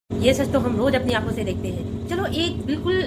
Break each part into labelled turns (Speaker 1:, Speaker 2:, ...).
Speaker 1: ये सच तो हम रोज अपनी आंखों से देखते हैं। चलो एक बिल्कुल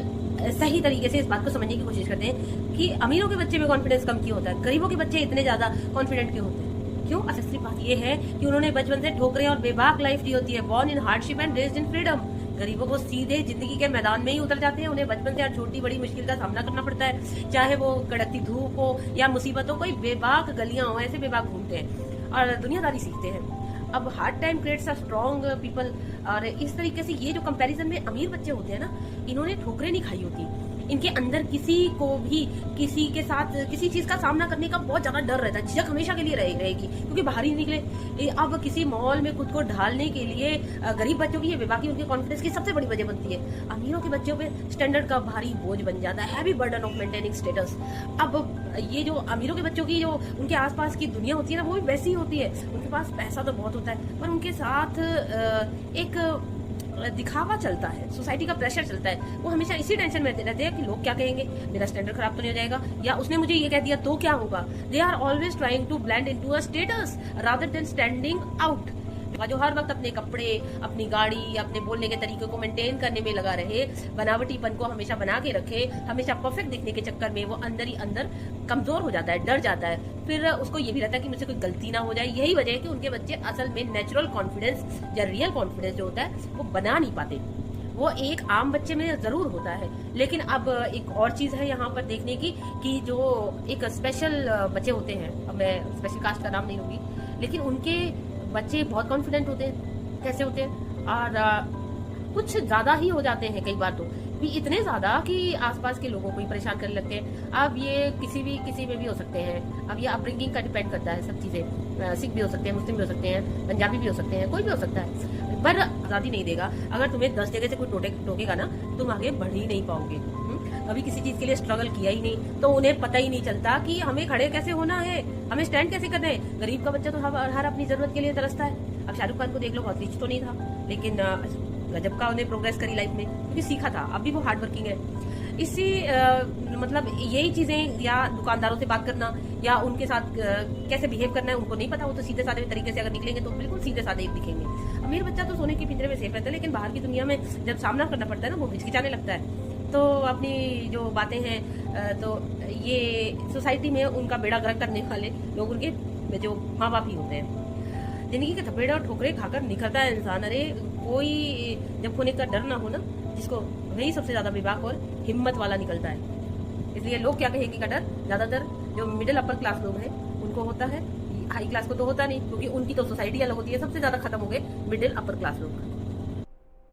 Speaker 1: सही तरीके से इस बात को समझने की कोशिश करते हैं कि अमीरों के बच्चे में कॉन्फिडेंस कम क्यों होता है, गरीबों के बच्चे इतने ज्यादा कॉन्फिडेंट क्यों होते हैं। क्यों? असली बात यह है कि उन्होंने बचपन से ठोकरें और बेबाक लाइफ जी होती है। Born in hardship and raised in freedom. गरीबों को सीधे जिंदगी के मैदान में ही उतर जाते हैं। उन्हें बचपन से हर छोटी बड़ी मुश्किल का सामना करना पड़ता है, चाहे वो कड़कती धूप हो या मुसीबत हो, कोई बेबाक गलियां हो, ऐसे बेबाक घूमते हैं और दुनियादारी सीखते हैं। अब hard time creates a strong people. और इस तरीके से ये जो कंपैरिजन में अमीर बच्चे होते हैं ना, इन्होंने ठोकरें नहीं खाई होती। इनके अंदर किसी को भी किसी के साथ किसी चीज का सामना करने का बहुत ज्यादा डर रहता है। झिझक हमेशा के लिए रहेगी क्योंकि बाहर ही निकले। अब किसी मॉल में खुद को ढालने के लिए गरीब बच्चों की ये बेबाकी उनके कॉन्फिडेंस की सबसे बड़ी वजह बनती है। अमीरों के बच्चों पे स्टैंडर्ड का भारी बोझ बन जाता है, heavy burden of maintaining status. अब ये जो अमीरों के बच्चों की जो उनके आसपास की दुनिया होती है ना, वो भी वैसी ही होती है। उनके पास पैसा तो बहुत होता है, पर उनके साथ एक दिखावा चलता है, सोसाइटी का प्रेशर चलता है। वो हमेशा इसी टेंशन में रहते हैं कि लोग क्या कहेंगे, मेरा स्टैंडर्ड खराब तो नहीं हो जाएगा, या उसने मुझे ये कह दिया तो क्या होगा। They are always trying to blend into a status rather than standing out. जो हर वक्त अपने कपड़े, अपनी गाड़ी, अपने बोलने के तरीके को मेंटेन करने में लगा रहे, बनावटीपन को हमेशा बना के रखे, हमेशा परफेक्ट दिखने के चक्कर में वो अंदर ही अंदर कमजोर हो जाता है, डर जाता है। फिर उसको ये भी रहता है कि मुझसे कोई गलती ना हो जाए। यही वजह है कि उनके बच्चे असल में नेचुरल कॉन्फिडेंस या रियल कॉन्फिडेंस जो होता है वो बना नहीं पाते। वो एक आम बच्चे में जरूर होता है। लेकिन अब एक और चीज है यहाँ पर देखने की कि जो एक स्पेशल बच्चे होते हैं, अब मैं स्पेशल कास्ट का नाम नहीं लूंगी, लेकिन उनके बच्चे बहुत कॉन्फिडेंट होते हैं। कैसे होते हैं? और कुछ ज्यादा ही हो जाते हैं कई बार तो, भी इतने ज्यादा कि आसपास के लोगों को ही परेशान करने लगते हैं। अब ये किसी में भी हो सकते हैं। अब ये अपब्रिंगिंग का डिपेंड करता है सब चीजें। सिख भी हो सकते हैं, मुस्लिम भी हो सकते हैं, पंजाबी भी हो सकते हैं, कोई भी हो सकता है, पर आजादी नहीं देगा। अगर तुम्हें 10 जगह से कोई टोकेगा ना, तुम आगे बढ़ ही नहीं पाओगे। कभी किसी चीज के लिए स्ट्रगल किया ही नहीं तो उन्हें पता ही नहीं चलता कि हमें खड़े कैसे होना है, हमें स्टैंड कैसे करना है। गरीब का बच्चा तो हर अपनी जरूरत के लिए तरसता है। अब शाहरुख खान को देख लो, बहुत रिच तो नहीं था, लेकिन गजब का उन्हें प्रोग्रेस करी लाइफ में, क्योंकि सीखा था। अब भी वो हार्ड वर्किंग है। इसी मतलब यही चीजें, या दुकानदारों से बात करना या उनके साथ कैसे बिहेव करना है उनको नहीं पता। वो तो सीधे साधे तरीके से अगर निकलेंगे तो बिल्कुल सीधे साधे दिखेंगे। अमीर बच्चा तो सोने के पिंजरे में सेफ रहता है, लेकिन बाहर की दुनिया में जब सामना करना पड़ता है ना, वो हिचकिचाने लगता है। तो अपनी जो बातें हैं, तो ये सोसाइटी में उनका बेड़ा गर्क करने वाले लोग उनके जो माँ बाप ही होते हैं। जिंदगी के थपेड़े और ठोकरे खाकर निखरता है इंसान। अरे कोई जब खोने का डर ना हो ना, जिसको, वही सबसे ज्यादा बेबाक और हिम्मत वाला निकलता है। इसलिए लोग क्या कहेंगे का डर ज्यादातर जो मिडिल अपर क्लास लोग हैं उनको होता है, हाई क्लास को तो होता नहीं, क्योंकि उनकी तो सोसाइटी अलग होती है। सबसे ज्यादा खत्म हो गए मिडिल अपर क्लास लोग।